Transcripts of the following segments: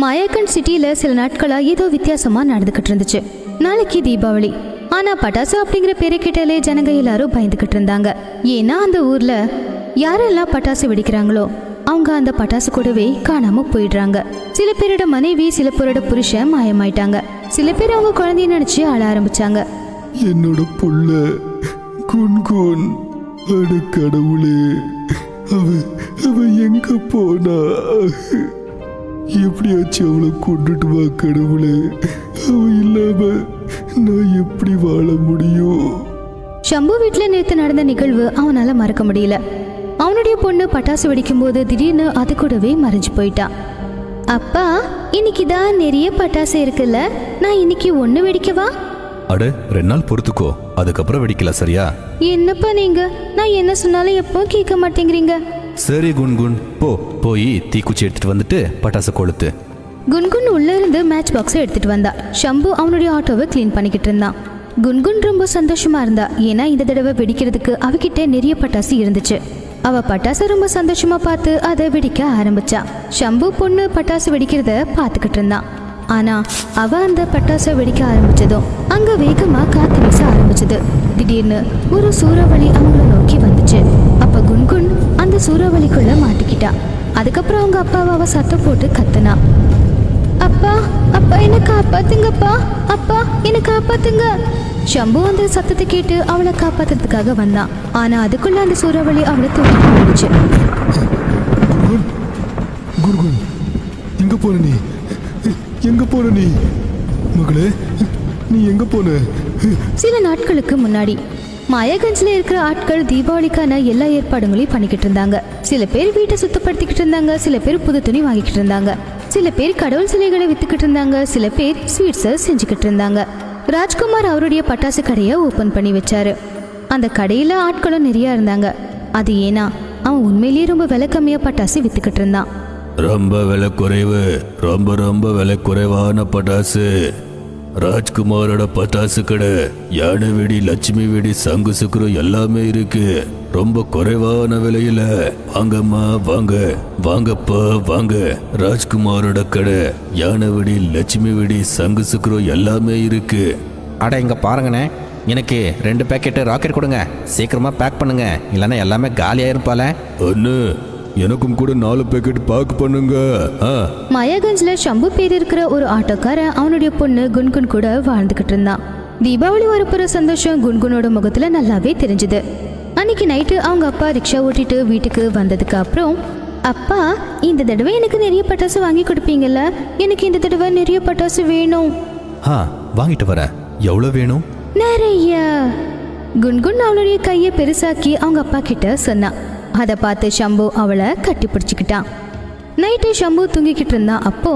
மாயாகஞ்ச் சிட்டியில சில நாட்களா ஏதோ வித்தியாசமா நடந்துகிட்டு இருந்துச்சு. நாளைக்கு தீபாவளி. ஆனா பட்டாசு அப்படிங்கிற பேரை கேட்டாலே ஜனங்க எல்லாரும் பயந்துகிட்டு இருந்தாங்க. ஏன்னா அந்த ஊர்ல யாரெல்லாம் பட்டாசு வெடிக்கிறாங்களோ அவங்க அந்த பட்டாசு கூடவே காணாம போயிடுறாங்க. சில பேரோட மனைவி, சில பேரோட புருஷன் மாயமாயிட்டாங்க. சில பேர் அவங்க குழந்தைய நினைச்சு அழ ஆரம்பிச்சாங்க. என்னோட புள்ள குன்குன், அட கடவுளே, அவ எங்க போனா? எப்படியாச்சும் அவளை கொண்டுட்டு வா கடவுளே, அவ இல்லாம நான் எப்படி வாழ முடியும்? ஷம்பு வீட்டுல நேத்து நடந்த நிகழ்வு அவனால மறக்க முடியல. அவனுடைய பொண்ணு பட்டாசு வெடிக்கும் போது திடீர்னு அது கூடவே மறைஞ்சு போயிட்டான். அப்பா, இன்னைக்கு தான் நிறைய பட்டாசு இருக்குல்ல, நான் இன்னைக்கு ஒண்ணு வெடிக்கவா? அட 2 நாள் பொறுத்துக்கோ, அதுக்கப்புறம் வெடிக்கல, சரியா? என்னப்பா நீங்க, நான் என்ன சொன்னாலும் எப்போ கேட்க மாட்டேங்கிறீங்க. சரி குன்குன், போய் தீக்குச்சி எடுத்துட்டு வந்துட்டு பட்டாசு கொளுத்து. குன்குன் உள்ள இருந்து மேட்ச் பாக்ஸை எடுத்துட்டு வந்தா. ஷம்பு அவனுடைய ஆட்டோவை கிளீன் பண்ணிக்கிட்டு இருந்தான். குன்குன் ரொம்ப சந்தோஷமா இருந்தா. ஏன்னா இந்த தடவை வெடிக்கிறதுக்கு அவகிட்ட நிறைய பட்டாசு இருந்துச்சு. அவ பட்டாசை ரொம்ப சந்தோஷமா பார்த்து அதை வெடிக்க ஆரம்பிச்சா. ஷம்பு பொண்ணு பட்டாசு வெடிக்கிறத பார்த்துக்கிட்டு இருந்தான். ஆனா அவ அந்த பட்டாசை வெடிக்க ஆரம்பிச்சதும் அங்க வேகமா காத்து வீச ஆரம்பிச்சது. திடீர்னு ஒரு சூறாவளி அவங்கள நோக்கி வந்துச்சு. அப்ப குன்குன் அந்த சூறாவளிக்குள்ள மாட்டிக்கிட்டா. அதுக்கப்புறம் அவங்க அப்பாவை அவ சத்தம் போட்டு கத்துனா. அப்பா, அப்பா என்ன காப்பாத்துங்கப்பா, அப்பா என்ன காப்பாத்துங்க. ஷம்பு அந்த சத்தத்தை கேட்டு அவளை காப்பாத்துறதுக்காக வந்தான். ஆனா அதுக்குள்ள அந்த சூறாவளி அவளை தூக்கிட்டு போயிடுச்சு. குன்குன், எங்க போன நீ? எங்க போன நீ? மகளே, நீ எங்க போன? சில நாட்களுக்கு முன்னாடி மாயாகஞ்சில் இருக்கிற ஆட்கள் தீபாவளிக்கான எல்லா ஏற்பாடுகளையும் பண்ணிக்கிட்டு இருந்தாங்க. சில பேர் வீட்டை சுத்தப்படுத்திக்கிட்டு இருந்தாங்க, சில பேர் புது துணி வாங்கிக்கிட்டு இருந்தாங்க, சில பேர் கடவுள் சிலைகளை வித்துக்கிட்டு இருந்தாங்க, சில பேர் ஸ்வீட்ஸை செஞ்சுக்கிட்டு இருந்தாங்க. ராஜ்குமார் அவருடைய பட்டாசு கடையை ஓபன் பண்ணி வச்சாரு. அந்த கடையில ஆட்களும் நிறைய இருந்தாங்க. அது ஏன்னா அவன் உண்மையிலேயே ரொம்ப விலை கம்மியா பட்டாசு வித்துக்கிட்டு இருந்தான். ரொம்ப விலை குறைவு, ரொம்ப ரொம்ப விலை குறைவான பட்டாசு. ராஜ்குமாரோட பட்டாசு கடை, யானை வெடி, லட்சுமி வெடி, சங்கு சுக்குரம் எல்லாமே இருக்கு. ரொம்ப குறைவான விலையில. வாங்கம்மா வாங்க, வாங்கப்பா வாங்க. ராஜ்குமாரோட கடை, யானை வெடி, லட்சுமி வெடி, சங்கு சுக்குரம் எல்லாமே இருக்கு. அட இங்க பாருங்கண்ணே, எனக்கு 2 பேக்கெட்டு ராக்கெட் கொடுங்க, சீக்கிரமா பேக் பண்ணுங்க, இல்லைன்னா எல்லாமே காலியாயிருப்பால. அண்ணு, எனக்கும் கூட 4 பேக்கெட் பேக் பண்ணுங்க. மாயாகஞ்சில் ஷம்பு பேர் இருக்கிற ஒரு ஆட்டோக்காரன் அவனுடைய பொண்ணு குன்குன் கூட வாழ்ந்துகிட்டு இருந்தான். தீபாவளி வரப்புற சந்தோஷம் குன்குனோட முகத்துல நல்லாவே தெரிஞ்சுது. அன்னைக்கு நைட்டு அவங்க அப்பா ரிக்ஷா ஓட்டிட்டு வீட்டுக்கு வந்ததுக்கு அப்புறம், அப்பா இந்த தடவை எனக்கு நிறைய பட்டாசு வாங்கி கொடுப்பீங்கல்ல, எனக்கு இந்த தடவை நிறைய பட்டாசு வேணும். வாங்கிட்டு வரேன். எவ்வளவு வேணும்? நிறைய. குன்குன் அவளுடைய கையை பெருசாக்கி அவங்க அப்பா கிட்ட சொன்னான். அதை பார்த்து ஷம்பு அவளை கட்டி பிடிச்சிக்கிட்டான். நைட்டு ஷம்பு தூங்கிக்கிட்டு இருந்தான். அப்போ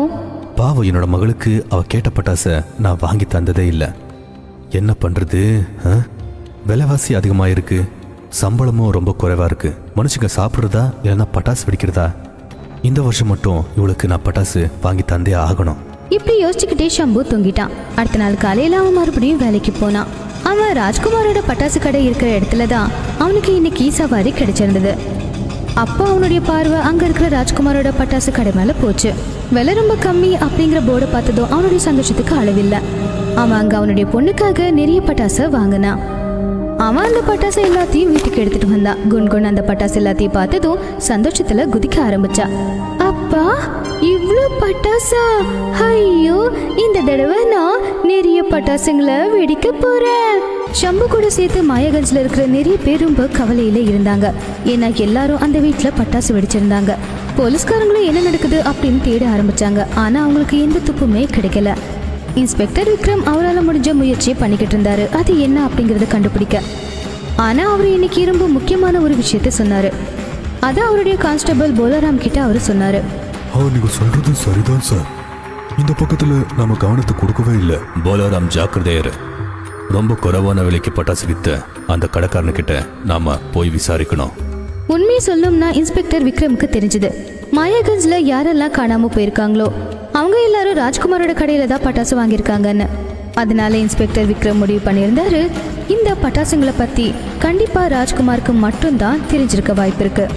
பாவம், என்னோட மகளுக்கு அவ கேட்ட பட்டாசை நான் வாங்கி தந்ததே இல்லை. என்ன பண்றது? விலைவாசி அதிகமாக இருக்கு, சம்பளமும் ரொம்ப குறைவா இருக்கு. மனுஷங்க சாப்பிட்றதா இல்லைன்னா பட்டாசு வெடிக்கிறதா? இந்த வருஷம் மட்டும் இவளுக்கு நான் பட்டாசு வாங்கி தந்தே ஆகணும். இப்படி யோசிச்சுக்கிட்டே ஷம்பு தூங்கிட்டான். அடுத்த நாள் காலையில அவன் மறுபடியும் வேலைக்கு போனான். அவன் ராஜ்குமாரோட பட்டாசு கடை இருக்கிற இடத்துல தான் அவனுக்கு இன்னைக்கு சவாரி கிடைச்சிருந்தது. அப்போ அவனுடைய பார்வை அங்க இருக்கிற ராஜ்குமாரோட பட்டாசு கடை மேல போச்சு. விலை ரொம்ப கம்மி அப்படிங்கிற போர்டை பார்த்ததும் அவனுடைய சந்தோஷத்துக்கு அளவில்லை. அவன் அங்க அவனுடைய பொண்ணுக்காக நிறைய பட்டாசை வாங்கினான். அவன் அந்த பட்டாசு எல்லாத்தையும் வீட்டுக்கு எடுத்துட்டு வந்தான். குன்குன் அந்த பட்டாசு எல்லாத்தையும் பார்த்ததும் சந்தோஷத்துல குதிக்க ஆரம்பிச்சா. அப்பா, இவ்ளோ பட்டாசா? ஐயோ, இந்த தடவை நான் நிறைய பட்டாசுங்களை வெடிக்க போறேன். ஷம்பு கூட சேர்த்து மாயாகஞ்சில் இருக்கிற நிறைய பேர் ரொம்ப கவலையில இருந்தாங்க. ஏன்னா எல்லாரும் அந்த வீட்டுல பட்டாசு வெடிச்சிருந்தாங்க. போலீஸ்காரங்களும் என்ன நடக்குது அப்படின்னு தேட ஆரம்பிச்சாங்க. ஆனா அவங்களுக்கு எந்த துப்புமே கிடைக்கல. இன்ஸ்பெக்டர் விக்ரம் அவரால் முடிஞ்ச முயற்சியை பண்ணிக்கிட்டு இருந்தாரு, அது என்ன அப்படிங்கறத கண்டுபிடிக்க. ஆனா அவர் இன்னைக்கு ரொம்ப முக்கியமான ஒரு விஷயத்த சொன்னாரு. அதை அவருடைய கான்ஸ்டபிள் போலராம் கிட்ட அவரு சொன்னாரு. நீங்க சொல்றது சரிதான் சார், இந்த பக்கத்துல நாம கவனத்தை கொடுக்கவே இல்லை. போலராம், ஜாக்கிரதையரு. ரொம்ப குறைவான விலைக்கு பட்டாசு வித்த அந்த கடைக்காரனுக்கிட்ட நாம போய் விசாரிக்கணும். உண்மையை சொல்லணும்னா இன்ஸ்பெக்டர் விக்ரமுக்கு தெரிஞ்சது மாயாகஞ்சில் யாரெல்லாம் காணாம போயிருக்காங்களோ அவங்க எல்லாரும் ராஜ்குமாரோட கடையில தான் பட்டாசு வாங்கியிருக்காங்கன்னு. அதனால இன்ஸ்பெக்டர் விக்ரம் முடிவு பண்ணியிருந்தாரு, இந்த பட்டாசுங்களை பத்தி கண்டிப்பா ராஜ்குமாருக்கு மட்டும்தான் தெரிஞ்சிருக்க வாய்ப்பு இருக்கு.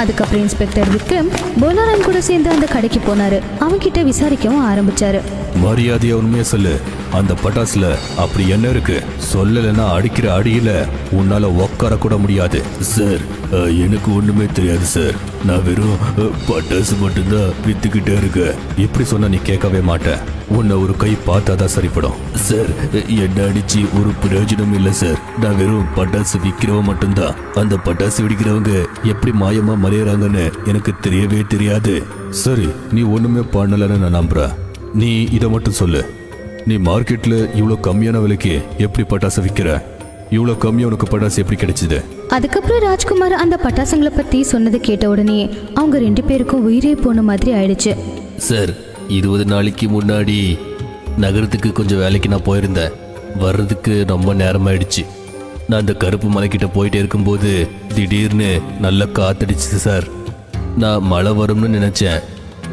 அதுக்கப்புறம் இன்ஸ்பெக்டர் விக்ரம் போலாராம் கூட சேர்ந்து அந்த கடைக்கு போனாரு. அவன்கிட்ட விசாரிக்கவும் ஆரம்பிச்சாரு. மரியாதையா உண்மையா சொல்லு, அந்த பட்டாசுல அப்படி என்ன இருக்கு? சொல்லலைன்னா அடிக்கிற அடியில உன்னால உட்கார கூட முடியாது. சார், எனக்கு ஒண்ணுமே தெரியாது சார். நான் வெறும் பட்டாசு மட்டும்தான் வித்துக்கிட்டே இருக்கேன். இப்படி சொன்னா நீ கேட்கவே மாட்டேன். உன்னை ஒரு கை பார்த்தாதான் சரிப்படும். சார், என்ன அடிச்சு ஒரு பிரயோஜனம் இல்லை சார். நான் வெறும் பட்டாசு விற்கிறவன் மட்டும்தான். அந்த பட்டாசு வெடிக்கிறவங்க எப்படி மாயமா மறையறாங்கன்னு எனக்கு தெரியவே தெரியாது. சரி, நீ ஒண்ணுமே பண்ணலன்னு நான் நம்புறேன். நீ இதை மட்டும் சொல்லு, நீ மார்க்கெட்ல இவ்வளோ கம்மியான விலைக்கு எப்படி பட்டாசு விற்கிற? இவ்வளோ கம்மியா உனக்கு பட்டாசு எப்படி கிடைச்சது? அதுக்கப்புறம் ராஜ்குமார் அந்த பட்டாசுங்களை பத்தி சொன்னதை கேட்ட உடனே அவங்க 2 பேருக்கும் உயிரே போன மாதிரி ஆயிடுச்சு. சார், 20 நாளைக்கு முன்னாடி நகரத்துக்கு கொஞ்சம் வேலைக்கு நான் போயிருந்தேன். வர்றதுக்கு ரொம்ப நேரமாயிடுச்சு. நான் அந்த கருப்பு மலைக்கிட்ட போயிட்டே இருக்கும்போது திடீர்னு நல்ல காத்தடிச்சுது சார். நான் மழை வரும்னு நினைச்சேன்.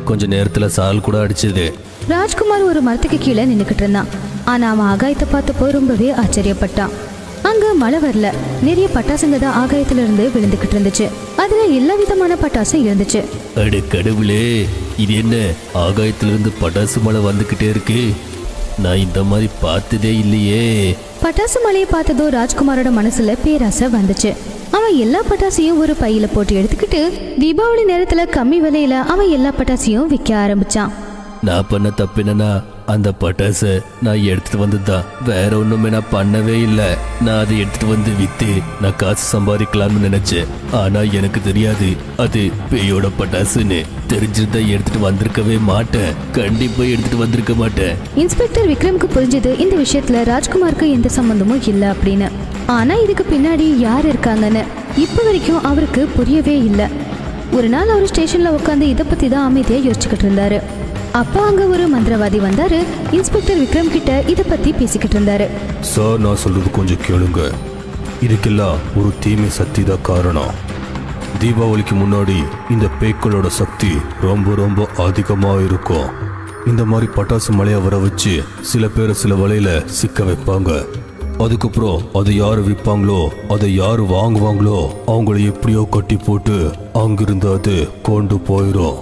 கொஞ்ச நேரத்துல சால் கூட அடிச்சது. ராஜ்குமார் ஒரு மரத்துக்கு கீழே நின்னுக்கிட்டு இருந்தான். ஆனா அவன் ஆகாயத்தை பார்த்தப்போ ரொம்பவே ஆச்சரியப்பட்டான். அங்க மழை வரல, நிறைய பட்டாசுங்க தான் ஆகாயத்துல இருந்து விழுந்துகிட்டு இருந்துச்சு. அதுல எல்லா விதமான பட்டாசும் இருந்துச்சு. அட கடவுளே, இது என்ன ஆகாயத்திலிருந்து பட்டாசு மழை வந்துகிட்டே இருக்கு? நான் இந்த மாதிரி பார்த்ததே இல்லையே. பட்டாசு மழையை பார்த்ததோ ராஜ்குமாரோட மனசுல பேராசை வந்துச்சு. அவன் எல்லா பட்டாசையும் ஒரு பையில போட்டு எடுத்துக்கிட்டு தீபாவளி நேரத்துல கம்மி விலையில அவன் எல்லா பட்டாசையும் விற்க ஆரம்பிச்சான். நான் பண்ண தப்பு என்னன்னா, அந்த பட்டாசை நான் எடுத்துட்டு வந்ததுதான். வேற ஒண்ணுமே நான் பண்ணவே இல்லை. நான் அதை எடுத்துட்டு வந்து வித்து நான் காசு சம்பாதிக்கலாம்னு நினைச்சேன். ஆனா எனக்கு தெரியாது அது பேயோட பட்டாசுன்னு. தெரிஞ்சிருந்தா எடுத்துட்டு வந்திருக்கவே மாட்டேன். கண்டிப்பா எடுத்துட்டு வந்திருக்க மாட்டேன். இன்ஸ்பெக்டர் விக்ரமுக்கு புரிஞ்சது இந்த விஷயத்துல ராஜ்குமாருக்கு எந்த சம்பந்தமும் இல்லை அப்படின்னு. ஆனா இதுக்கு பின்னாடி யார் இருக்காங்கன்னு இப்ப வரைக்கும் அவருக்கு புரியவே இல்லை. ஒரு நாள் அவர் ஸ்டேஷன்ல உட்காந்து இதை பத்தி தான் அமைதியா யோசிச்சுக்கிட்டு இருந்தாரு. அப்ப அங்க ஒரு மந்திரவாதி வந்தாரு. இன்ஸ்பெக்டர் விக்ரம் கிட்ட இதை பத்தி பேசிக்கிட்டு இருந்தாரு. சார், நான் சொல்றது கொஞ்சம் கேளுங்க. இதுக்கெல்லாம் ஒரு தீமை சக்தி தான் காரணம். தீபாவளிக்கு முன்னாடி இந்த பேய்களோட சக்தி ரொம்ப ரொம்ப அதிகமா இருக்கும். இந்த மாதிரி பட்டாசு மழையை வர வச்சு சில பேரை சில வலையில சிக்க வைப்பாங்க. அதுக்கப்புறம் அதை யாரு விற்பாங்களோ, அதை யாரு வாங்குவாங்களோ அவங்கள எப்படியோ கட்டி போட்டு அங்கிருந்து அது கொண்டு போயிடும்.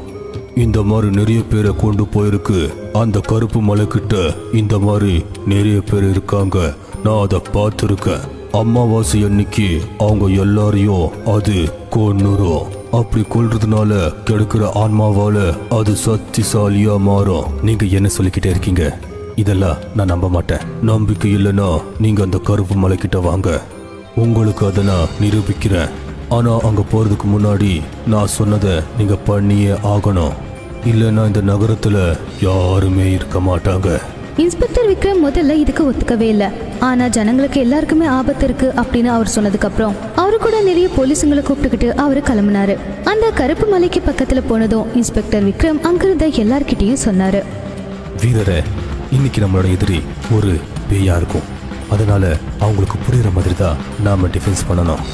இந்த மாதிரி நிறைய பேரை கொண்டு போயிருக்கு. அந்த கருப்பு மலை கிட்ட இந்த மாதிரி நிறைய பேர் இருக்காங்க. நான் அதை பார்த்துருக்கேன். அமாவாசை அன்னைக்கு அவங்க எல்லாரையும் அது கொன்னுரும். அப்படி கொல்றதுனால கிடைக்கிற ஆன்மாவால அது சக்திசாலியா மாறும். நீங்க என்ன சொல்லிக்கிட்டே இருக்கீங்க? இதெல்லாம் நான் நம்ப மாட்டேன். நம்பிக்கை இல்லைன்னா நீங்க அந்த கருப்பு மலை கிட்ட வாங்க, உங்களுக்கு அதை நான் நிரூபிக்கிறேன். ஆனா அங்க போறதுக்கு முன்னாடி நான் சொன்னதை நீங்க பண்ணியே ஆகணும். இல்லைன்னா இந்த நகரத்துல யாருமே இருக்க மாட்டாங்க. இன்ஸ்பெக்டர் விக்ரம் முதல்ல இதுக்கு ஒத்துக்கவே இல்லை. ஆனா ஜனங்களுக்கு எல்லாருக்குமே ஆபத்து இருக்கு அப்படின்னு அவர் சொன்னதுக்கு அப்புறம் அவரு கூட நிறைய போலீஸுங்களை கூப்பிட்டுக்கிட்டு அவரு கிளம்பினாரு. அந்த கருப்பு மலைக்கு பக்கத்துல போனதும் இன்ஸ்பெக்டர் விக்ரம் அங்கிருந்த எல்லார்கிட்டையும் சொன்னாரு. வீரரே, இன்னைக்கு நம்மளோட எதிரி ஒரு பேயா இருக்கும். அதனால அவங்களுக்கு புரியுற மாதிரி தான் நாம டிஃபென்ஸ் பண்ணணும்.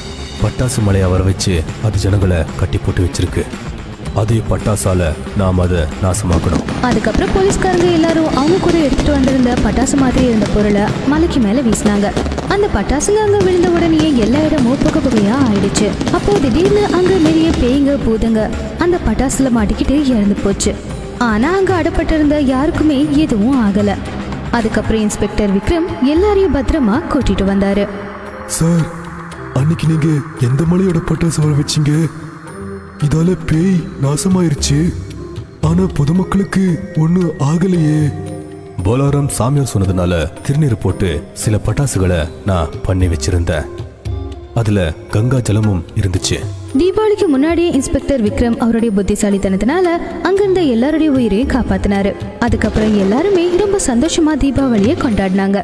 பட்டாசு மலையை வர வச்சு அது ஜனங்களை கட்டி போட்டு வச்சிருக்கு. அதே பட்டாசால நாம் அதை நாசமாக்கணும். அதுக்கப்புறம் போலீஸ்காரங்க எல்லாரும் அவங்க கூட எடுத்துட்டு வந்திருந்த பட்டாசு மாதிரி இருந்த பொருளை மலைக்கு மேல வீசினாங்க. அந்த பட்டாசுங்க அங்க விழுந்த உடனே எல்லா இடமும் புகை புகையா ஆயிடுச்சு. அப்போ திடீர்னு அங்க நிறைய பேய்ங்க பூதங்க அந்த பட்டாசுல மாட்டிக்கிட்டு இறந்து போச்சு. ஆனா அங்க அடப்பட்டிருந்த யாருக்குமே எதுவும் ஆகல. அதுக்கப்புறம் இன்ஸ்பெக்டர் விக்ரம் எல்லாரையும் பத்திரமா கூட்டிட்டு வந்தாரு. சார், அன்னைக்கு நீங்க எந்த மலையோட பட்டாசு வர வச்சீங்க? இதால பேய் நாசமாயிருச்சு. ஆனா பொதுமக்களுக்கு ஒன்னும் ஆகலையே. போலாராம் சாமியார் சொன்னதுனால திருநீர் போட்டு சில பட்டாசுகளை நான் பண்ணி வச்சிருந்தேன். அதுல கங்கா ஜலமும் இருந்துச்சு. தீபாவளிக்கு முன்னாடியே இன்ஸ்பெக்டர் விக்ரம் அவருடைய புத்திசாலித்தனத்தினால அங்கிருந்த எல்லாருடைய உயிரையும் காப்பாத்தினாரு. அதுக்கப்புறம் எல்லாருமே ரொம்ப சந்தோஷமா தீபாவளியை கொண்டாடினாங்க.